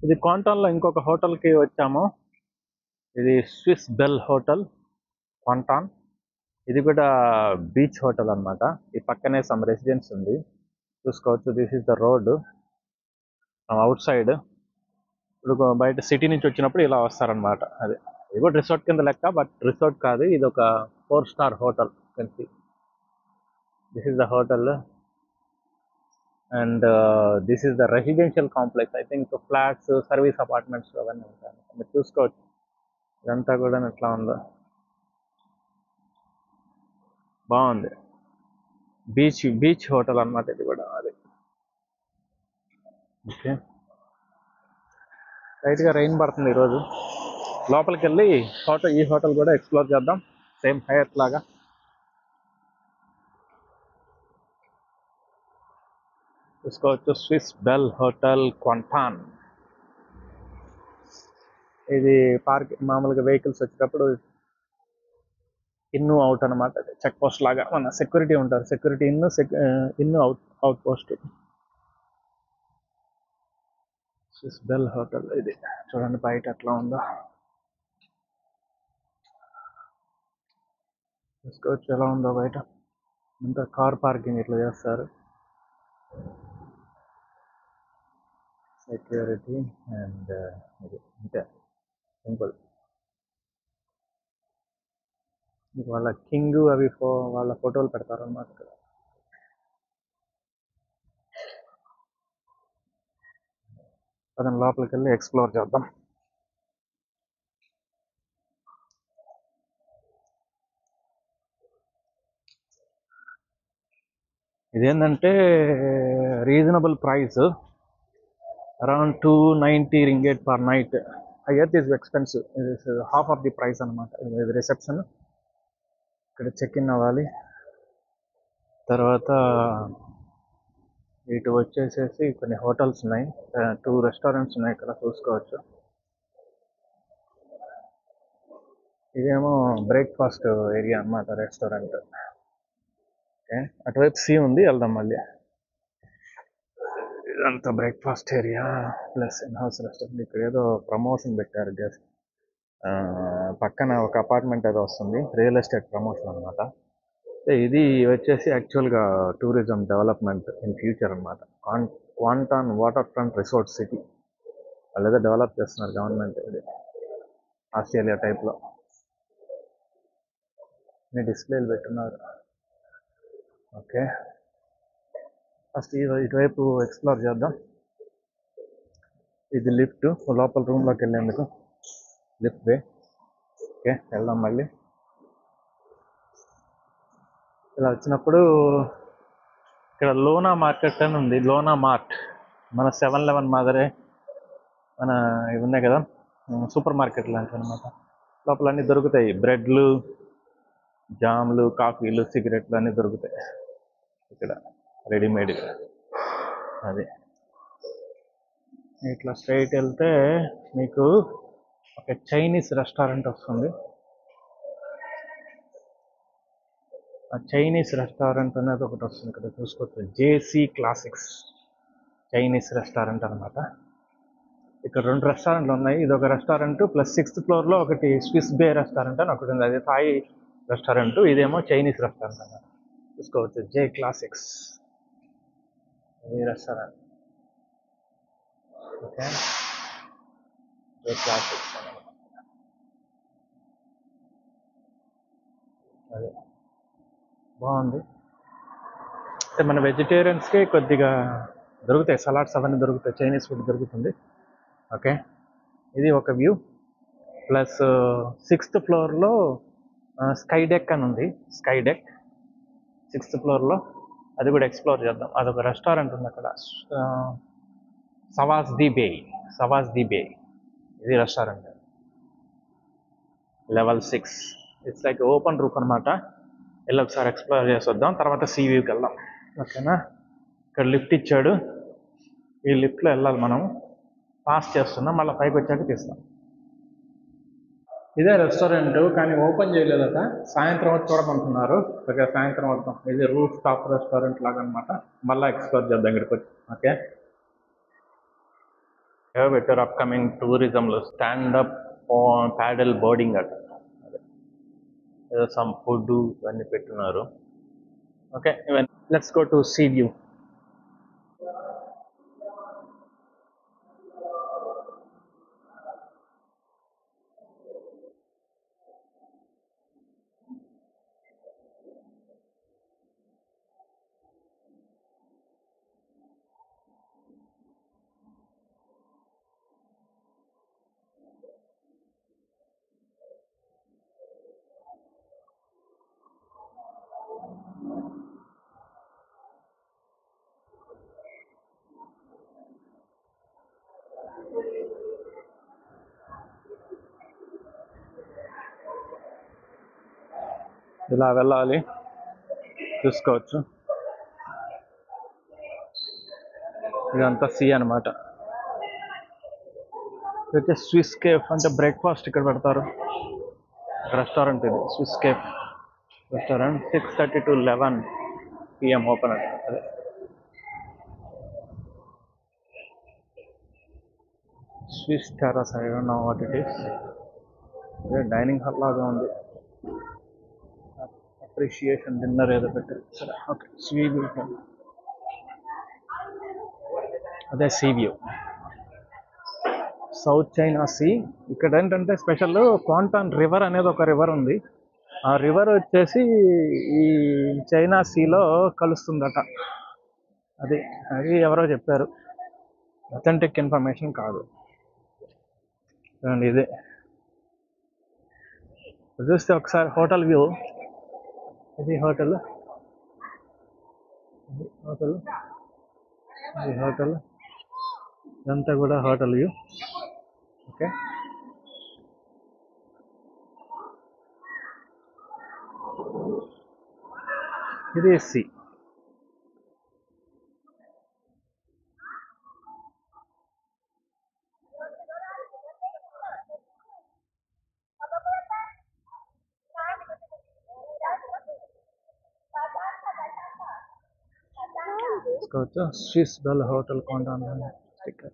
ఇది క్వాంటాన్లో ఇంకొక హోటల్కి వచ్చాము. ఇది స్విస్ బెల్ హోటల్ క్వాంటాన్. ఇది కూడా బీచ్ హోటల్ అన్నమాట. ఈ పక్కనే సమ్ రెసిడెన్స్ ఉంది, చూసుకోవచ్చు. This is the road out side. ఇప్పుడు బయట సిటీ నుంచి వచ్చినప్పుడు ఇలా వస్తారనమాట. అది ఇది కూడా రిసార్ట్ కింద లెక్క, బట్ రిసార్ట్ కాదు, ఇది ఒక 4-స్టార్ హోటల్. కలిసి this is the hotel and this is the residential complex. I think flats, service apartments అవన్నీ ఉంటాయి. మీరు చూసుకోవచ్చు ఇదంతా కూడా ఎట్లా ఉందో. బాగుంది. బీచ్ హోటల్ అన్నమాట ఇది కూడా. అది ఓకే. లైట్గా రైన్ పడుతుంది ఈరోజు. లోపలికి వెళ్ళి ఈ హోటల్ కూడా ఎక్స్ప్లోర్ చేద్దాం, సేమ్ హయత్ లాగా. చూసుకోవచ్చు స్విస్ బెల్ హోటల్ క్వాంటాన్. ఇది పార్క్, మామూలుగా వెహికల్స్ వచ్చేటప్పుడు ఇన్ అవుట్ అనమాట. చెక్ పోస్ట్ లాగా, మన సెక్యూరిటీ ఉంటారు. Security in out post. Swiss bell hotel ఇది. చూడండి బయట ఎట్లా ఉందో. చూసుకోవచ్చు ఎలా ఉందో బయట. ఇంకా కార్ పార్కింగ్ ఇట్లా చేస్తారు. సెక్యూరిటీ అండ్ ఇది అంతే, సింపుల్. వాళ్ళ కింగ్ అవి వాళ్ళ ఫోటోలు పెడతారు అన్నమాట ఇక్కడ. అతను లోపలికి వెళ్ళి ఎక్స్ప్లోర్ చేద్దాం. ఇదేంటంటే reasonable price, around 290 ringgit per night. Hyatt is expensive. ఇది హాఫ్ ఆఫ్ ది ప్రైస్ అనమాట. ఇది రిసెప్షన్. ఇక్కడ చెక్ ఇన్ అవ్వాలి. తర్వాత ఇటు వచ్చేసేసి కొన్ని హోటల్స్ ఉన్నాయి, 2 రెస్టారెంట్స్ ఉన్నాయి ఇక్కడ, చూసుకోవచ్చు. ఇదేమో బ్రేక్ఫాస్ట్ ఏరియా అన్నమాట, రెస్టారెంట్. ఓకే, అటువైపు సీ ఉంది, వెళ్దాం మళ్ళీ. ఇదంతా breakfast area plus in house restaurant. ఇక్కడ ఏదో ప్రమోషన్ పెట్టారు, జస్ట్ పక్కన ఒక అపార్ట్మెంట్ ఏదో వస్తుంది, రియల్ ఎస్టేట్ ప్రమోషన్ అనమాట. ఇది వచ్చేసి యాక్చువల్గా టూరిజం డెవలప్మెంట్ ఇన్ ఫ్యూచర్ అనమాట. క్వాంటాన్ వాటర్ ఫ్రంట్ రిసార్ట్ సిటీ వాళ్ళు ఏదో డెవలప్ చేస్తున్నారు గవర్నమెంట్. ఇది ఆస్ట్రేలియా టైప్లో డిస్ప్లేలు పెట్టున్నారు. ఓకే, ఫస్ట్ ఇటువైపు ఎక్స్ప్లోర్ చేద్దాం. ఇది లిఫ్ట్, లోపల రూమ్లోకి వెళ్ళేందుకు లిఫ్ట్ వే. ఓకే, వెళ్దాం మళ్ళీ. ఇలా వచ్చినప్పుడు ఇక్కడ లోనా మార్కెట్ అని ఉంది. లోనా మార్ట్ మన 7-Eleven మాదిరే, మన ఇవి ఉన్నాయి కదా సూపర్ మార్కెట్ లాంటివి అనమాట. లోపల అన్నీ దొరుకుతాయి, బ్రెడ్లు, జామ్లు, కాఫీలు, సిగరెట్లు అన్నీ దొరుకుతాయి ఇక్కడ రెడీమేడ్. అది ఇట్లా స్ట్రైట్ వెళ్తే మీకు ఒక చైనీస్ రెస్టారెంట్ వస్తుంది. ఆ చైనీస్ రెస్టారెంట్ అనేది ఒకటి వస్తుంది ఇక్కడ, చూసుకోవచ్చు. జేసీ క్లాసిక్స్ చైనీస్ రెస్టారెంట్ అనమాట. ఇక్కడ 2 రెస్టారెంట్లు ఉన్నాయి. ఇది ఒక రెస్టారెంట్, ప్లస్ 6th ఫ్లోర్లో ఒకటి స్విస్ బే రెస్టారెంట్ అని ఒకటి ఉంది, అది థాయ్ రెస్టారెంట్. ఇదేమో చైనీస్ రెస్టారెంట్ అన్నమాట. చూసుకోవచ్చు, జే క్లాసిక్స్ ఈ రెస్టారెంట్. ఓకే, జే క్లాసిక్స్ అనమాట. అదే బాగుంది. అంటే మన వెజిటేరియన్స్కి కొద్దిగా దొరుకుతాయి, సలాడ్స్ అవన్నీ దొరుకుతాయి, చైనీస్ ఫుడ్ దొరుకుతుంది. ఓకే, ఇది ఒక వ్యూ. ప్లస్ 6th ఫ్లోర్లో స్కై డెక్ అని ఉంది. స్కై డెక్ 6th ఫ్లోర్లో, అది కూడా ఎక్స్ప్లోర్ చేద్దాం. అదొక రెస్టారెంట్ ఉంది అక్కడ, సవాస్ ది బే ఇది restaurant. Level 6. It's like open roof అనమాట. వెళ్ళి ఒకసారి ఎక్స్ప్లోర్ చేసి వద్దాం, తర్వాత సీ వ్యూకి వెళ్దాం. ఓకేనా. ఇక్కడ లిఫ్ట్ ఇచ్చాడు, ఈ లిఫ్ట్లో వెళ్ళాలి మనం. పాస్ చేస్తున్నాం, మళ్ళీ పైకి వచ్చాక తీస్తాం. ఇదే రెస్టారెంట్, కానీ ఓపెన్ చేయలేదట. సాయంత్రం వచ్చి చూడమంటున్నారు. ఓకే, సాయంత్రం వద్దాం. ఇది రూఫ్ టాప్ రెస్టారెంట్ లాగా అనమాట. మళ్ళీ ఎక్స్ప్లోర్ చేద్దాం ఇక్కడికి వచ్చి. ఓకే, పెట్టారు అప్కమింగ్ టూరిజంలో స్టాండప్ ప్యాడల్ బోర్డింగ్ అట. ఏదో సమ్ ఫుడ్ ఇవన్నీ పెట్టున్నారు. Okay, let's go to sea view. ఇలా వెళ్ళాలి, చూసుకోవచ్చు. ఇదంతా సీ అనమాట. అయితే స్విస్ కేఫ్ అంటే బ్రేక్ఫాస్ట్ ఇక్కడ పెడతారు. రెస్టారెంట్ ఇది Swiss cafe restaurant. 6:30 to 11 PM open అంట. అదే Swiss terrace, I don't know what it is. అదే డైనింగ్ హాల్ లాగా ఉంది. అప్రిషియేషన్ డిన్నర్ ఏదో పెట్టారు. సరే, ఓకే. సీ వ్యూ, అదే sea view, South China Sea. ఇక్కడ ఏంటంటే స్పెషల్ క్వాంటాన్ రివర్ అనేది ఒక రివర్ ఉంది. ఆ రివర్ వచ్చేసి ఈ చైనా సీలో కలుస్తుందట. అది అది ఎవరో చెప్పారు, అథెంటిక్ ఇన్ఫర్మేషన్ కాదు. అండ్ ఇదే చూస్తే ఒకసారి హోటల్ వ్యూ. ఇది హోటల్, ఇది హోటల్, ఇది హోటల్, ఇదంతా కూడా హోటల్ వ్యూ. ఓకే, ఇది సి. చూసుకోవచ్చు, స్విస్ బెల్ హోటల్ కొంటాను స్టిక్కర్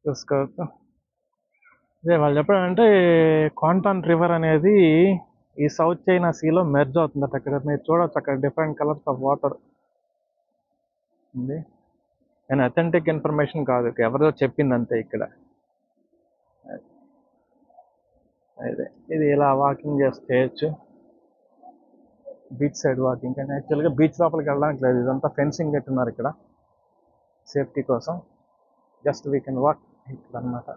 చూసుకోవచ్చు. అదే వాళ్ళు చెప్పారంటే క్వాంటాన్ రివర్ అనేది ఈ సౌత్ చైనా సీలో మెర్జ్ అవుతుందట. అక్కడ మీరు చూడవచ్చు, అక్కడ డిఫరెంట్ కలర్స్ ఆఫ్ వాటర్ ఉంది. నేను అథెంటిక్ ఇన్ఫర్మేషన్ కాదు, ఎవరో చెప్పింది అంతే ఇక్కడ. అదే ఇది ఇలా వాకింగ్ చేయొచ్చు, బీచ్ సైడ్ వాకింగ్. కానీ యాక్చువల్గా బీచ్ లోపలికి వెళ్ళడానికి లేదు, ఇదంతా ఫెన్సింగ్ పెట్టున్నారు ఇక్కడ సేఫ్టీ కోసం. జస్ట్ వీ కెన్ వాక్ ఇక్కడ అనమాట.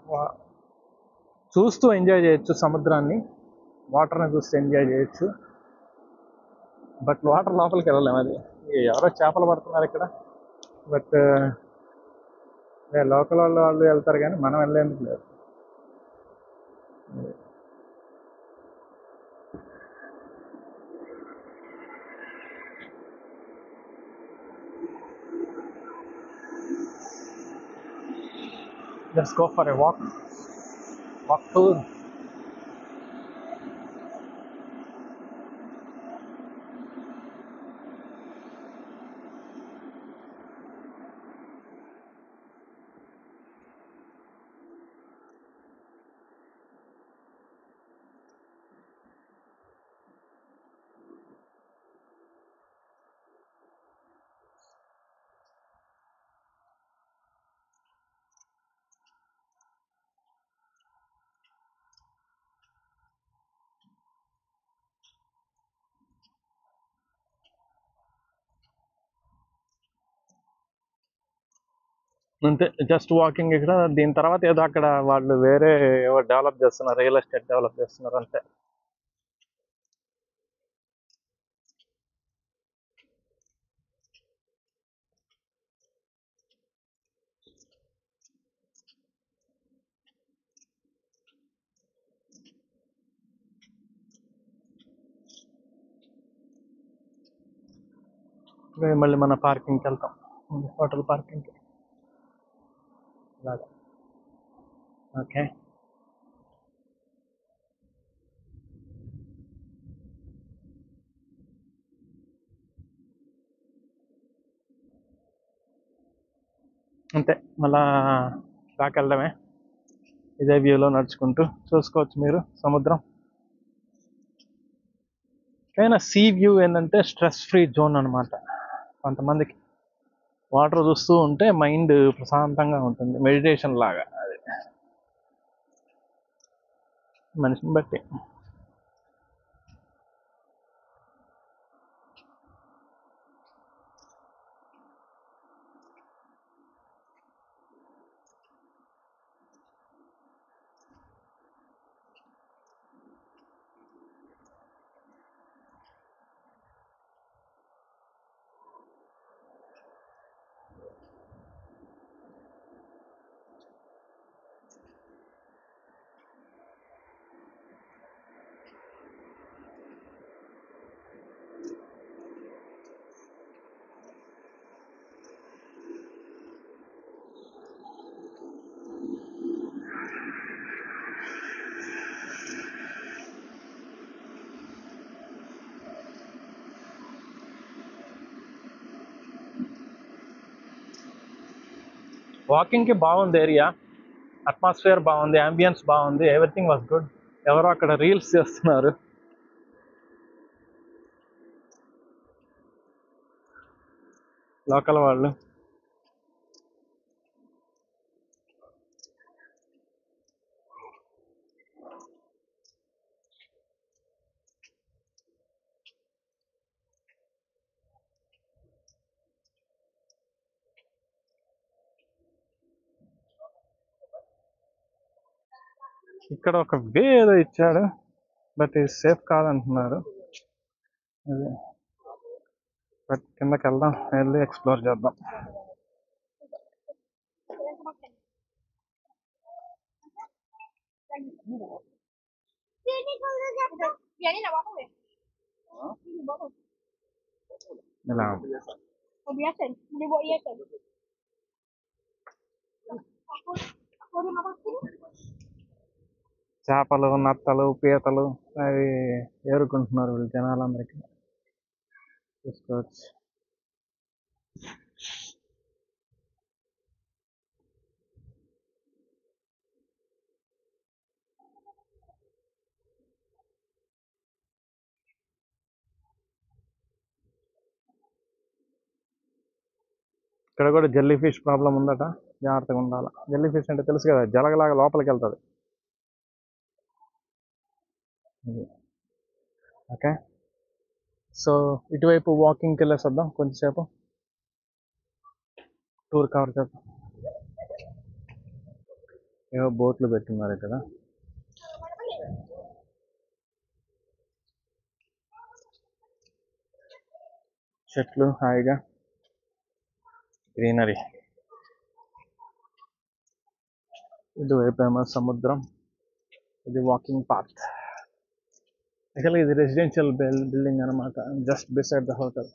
చూస్తూ ఎంజాయ్ చేయొచ్చు సముద్రాన్ని, వాటర్ని చూస్తూ ఎంజాయ్ చేయొచ్చు. బట్ వాటర్ లోపలికి వెళ్ళలేము. అది ఎవరో చేపలు పడుతున్నారు ఇక్కడ. బట్ లోకల్ వాళ్ళు వెళ్తారు కానీ మనం వెళ్ళేందుకు లేదు. Let's go for a walk tour. అంతే, జస్ట్ వాకింగ్ ఇక్కడ. దీని తర్వాత ఏదో అక్కడ వాళ్ళు వేరే ఏవో డెవలప్ చేస్తున్నారు, రియల్ ఎస్టేట్ డెవలప్ చేస్తున్నారు అంతే. మళ్ళీ మన పార్కింగ్కి వెళ్తాం, హోటల్ పార్కింగ్కి అలాగా. ఓకే, అంతే, మళ్ళా బ్యాక్ వెళ్ళడమే. ఇదే వ్యూలో నడుచుకుంటూ చూసుకోవచ్చు మీరు సముద్రం. కానీ సీ వ్యూ ఏంటంటే స్ట్రెస్ ఫ్రీ జోన్ అనమాట. కొంతమందికి వాటర్ చూస్తూ ఉంటే మైండ్ ప్రశాంతంగా ఉంటుంది, మెడిటేషన్ లాగా. అది మనిషిని బట్టి. వాకింగ్కి బాగుంది ఏరియా, అట్మాస్ఫియర్ బాగుంది, అంబియన్స్ బాగుంది, ఎవ్రీథింగ్ వాజ్ గుడ్. ఎవరో అక్కడ రీల్స్ చేస్తున్నారు, లోకల్ వాళ్ళు. ఇక్కడ ఒక వే ఏదో ఇచ్చాడు, బట్ ఇది సేఫ్ కాదంటున్నారు. అది బట్ కిందకి వెళ్దాం, వెళ్ళి ఎక్స్ప్లోర్ చేద్దాం. ఇలా చేపలు, నత్తలు, పీతలు అవి ఏరుకుంటున్నారు వీళ్ళు జనాలందరికీ, చూసుకోవచ్చు. ఇక్కడ కూడా జెల్లీ ఫిష్ ప్రాబ్లం ఉందట, జాగ్రత్తగా ఉండాలి. జెల్లీ ఫిష్ అంటే తెలుసు కదా, జలగలాగా లోపలికి వెళ్తుంది. ఓకే, సో ఇటువైపు వాకింగ్కి వెళ్ళేసేద్దాం, కొంచెంసేపు టూర్ కవర్ చేద్దాం. ఏవో బోట్లు పెట్టున్నారు ఇక్కడ, చెట్లు హాయిగా, గ్రీనరీ. ఇటువైపు ఏమో సముద్రం, ఇది వాకింగ్ పాత్. యాక్చువల్గా ఇది రెసిడెన్షియల్ బిల్డింగ్ అనమాట, జస్ట్ బిసైడ్ ద హోటల్.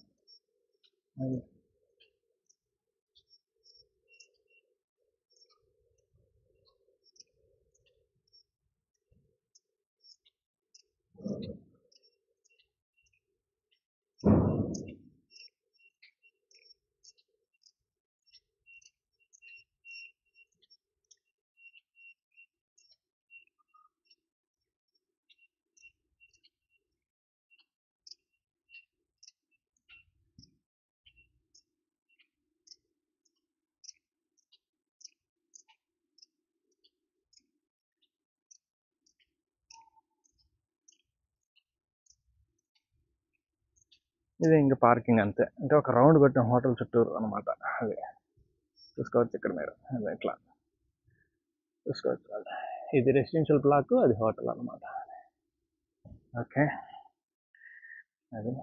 ఇది ఇంకా పార్కింగ్ అంతే, అంటే ఒక రౌండ్ కొట్టిన హోటల్ చుట్టూరు అనమాట. అది చూసుకోవచ్చు ఇక్కడ మీరు, అది ఇట్లా చూసుకోవచ్చు. ఇది రెసిడెన్షియల్ బ్లాక్, అది హోటల్ అనమాట. ఓకే, అది.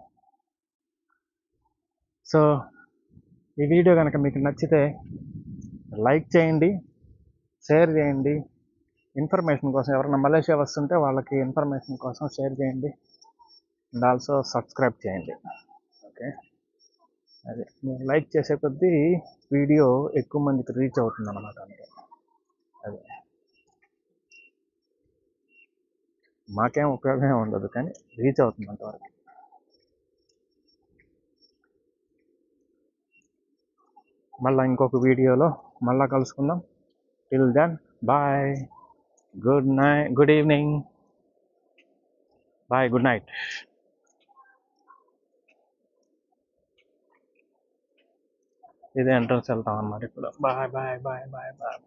సో ఈ వీడియో కనుక మీకు నచ్చితే లైక్ చేయండి, షేర్ చేయండి. ఇన్ఫర్మేషన్ కోసం, ఎవరైనా మలేషియా వస్తుంటే వాళ్ళకి ఇన్ఫర్మేషన్ కోసం షేర్ చేయండి, అండ్ ఆల్సో సబ్స్క్రైబ్ చేయండి. ఓకే, అది మీరు లైక్ చేసే కొద్దీ వీడియో ఎక్కువ మందికి రీచ్ అవుతుంది అనమాట. అంటే అది మాకేం ఉపయోగమే ఉండదు, కానీ రీచ్ అవుతుంది అంతవరకు. మళ్ళీ ఇంకొక వీడియోలో మళ్ళా కలుసుకుందాం. Till then bye, good night, good evening, bye, good night. ఇదే ఎంట్రన్స్ వెళ్తాం అన్నమాట ఇప్పుడు. Bye bye bye bye bye.